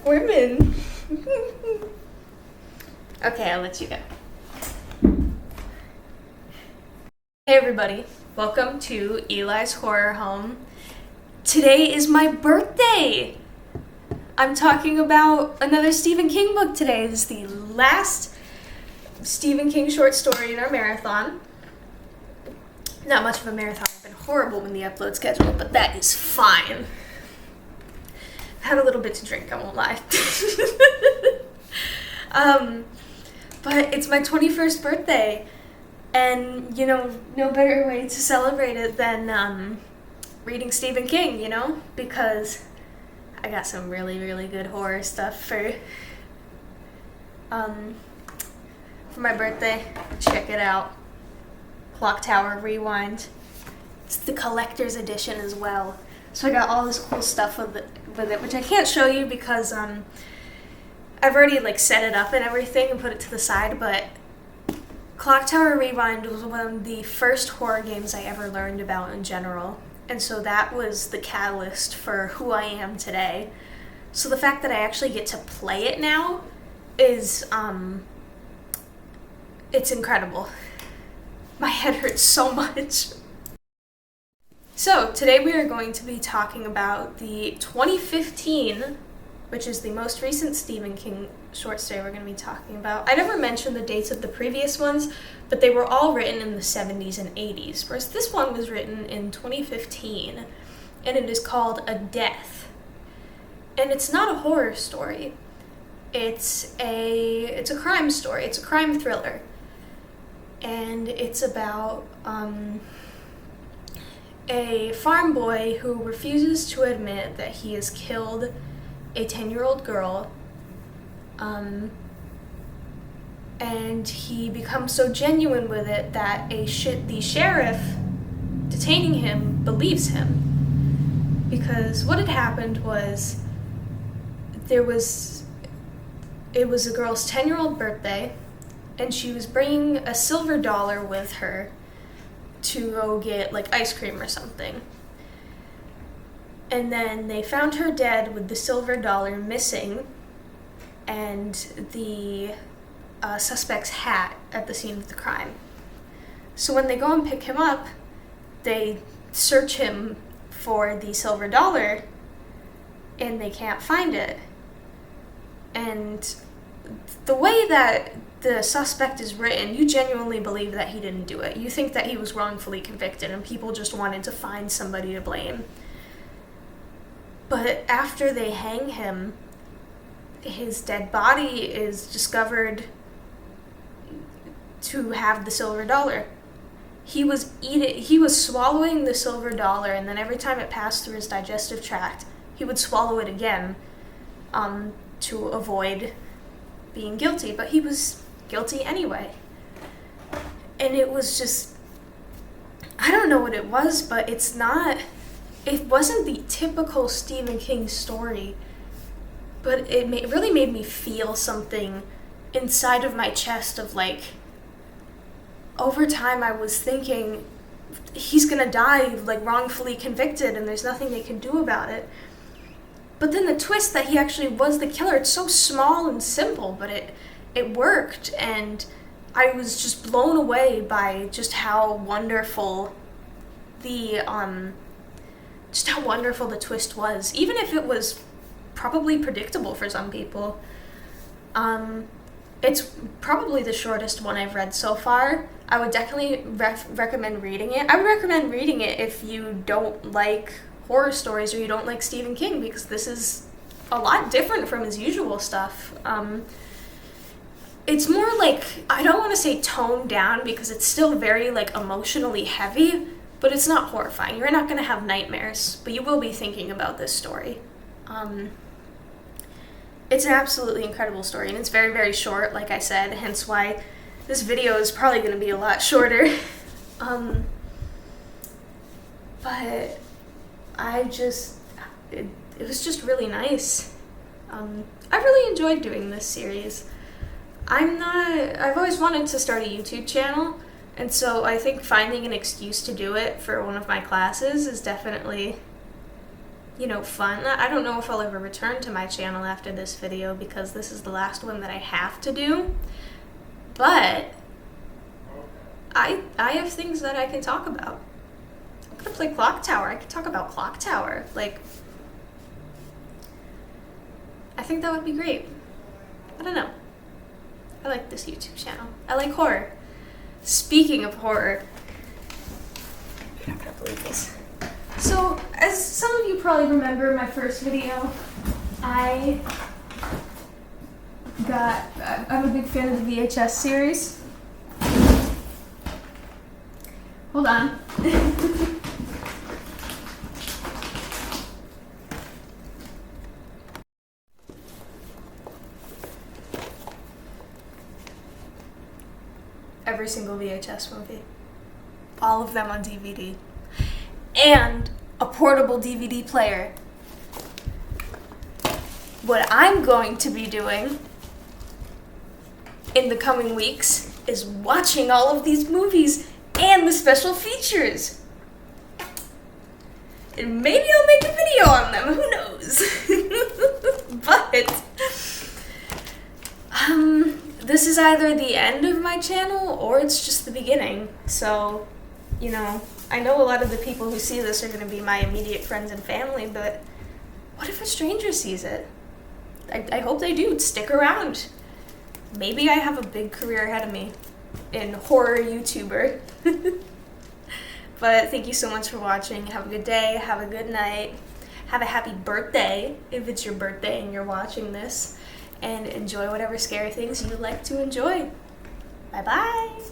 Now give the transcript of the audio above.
Women. Okay, I'll let you go. Hey everybody, welcome to Eli's Horror Home. Today is my birthday! I'm talking about another Stephen King book today. This is the last Stephen King short story in our marathon. Not much of a marathon. I've been horrible in the upload schedule, but that is fine. I've had a little bit to drink, I won't lie. But it's my 21st birthday, and, no better way to celebrate it than reading Stephen King, because I got some really, really good horror stuff for my birthday. Check it out. Clock Tower Rewind. It's the collector's edition as well. So I got all this cool stuff with it, which I can't show you because I've already set it up and everything and put it to the side, but Clock Tower Rewind was one of the first horror games I ever learned about in general. And so that was the catalyst for who I am today. So the fact that I actually get to play it now is, it's incredible. My head hurts so much. So today we are going to be talking about the 2015, which is the most recent Stephen King short story we're going to be talking about. I never mentioned the dates of the previous ones, but they were all written in the 70s and 80s, whereas this one was written in 2015, and it is called A Death. And it's not a horror story. It's a crime story. It's a crime thriller. And it's about a farm boy who refuses to admit that he has killed a 10-year-old girl, and he becomes so genuine with it that the sheriff detaining him believes him. Because what had happened was it was a girl's 10-year-old birthday, and she was bringing a silver dollar with her to go get ice cream or something. And then they found her dead with the silver dollar missing and the suspect's hat at the scene of the crime. So when they go and pick him up, they search him for the silver dollar and they can't find it. And the way that the suspect is written, you genuinely believe that he didn't do it. You think that he was wrongfully convicted and people just wanted to find somebody to blame. But after they hang him, his dead body is discovered to have the silver dollar. He was swallowing the silver dollar, and then every time it passed through his digestive tract, he would swallow it again to avoid being guilty. But he was guilty anyway. And it was just, I don't know what it was, but it wasn't the typical Stephen King story, but it really made me feel something inside of my chest of over time I was thinking, he's gonna die wrongfully convicted and there's nothing they can do about it. But then the twist that he actually was the killer, it's so small and simple, but it worked, and I was just blown away by just how wonderful the twist was, even if it was probably predictable for some people. It's probably the shortest one I've read so far. I would definitely recommend reading it. I would recommend reading it if you don't like horror stories or you don't like Stephen King, because this is a lot different from his usual stuff. It's more I don't want to say toned down because it's still very emotionally heavy, but it's not horrifying. You're not going to have nightmares, but you will be thinking about this story. It's an absolutely incredible story, and it's very, very short, like I said, hence why this video is probably going to be a lot shorter. But it was just really nice. I really enjoyed doing this series. I've always wanted to start a YouTube channel, and so I think finding an excuse to do it for one of my classes is definitely fun. I don't know if I'll ever return to my channel after this video because this is the last one that I have to do. But I have things that I can talk about. I'm gonna play Clock Tower. I can talk about Clock Tower. Like, I think that would be great. I don't know. I like this YouTube channel. I like horror. Speaking of horror, you're not gonna believe this. So, as some of you probably remember my first video, I'm a big fan of the VHS series. Hold on. Every single VHS movie. All of them on DVD. And a portable DVD player. What I'm going to be doing in the coming weeks is watching all of these movies and the special features. And maybe I'll make a video on them, who knows? But this is either the end of my channel or it's just the beginning. So, I know a lot of the people who see this are going to be my immediate friends and family, but what if a stranger sees it? I hope they do. Stick around. Maybe I have a big career ahead of me in horror YouTuber. But thank you so much for watching. Have a good day. Have a good night. Have a happy birthday if it's your birthday and you're watching this. And enjoy whatever scary things you like to enjoy. Bye-bye.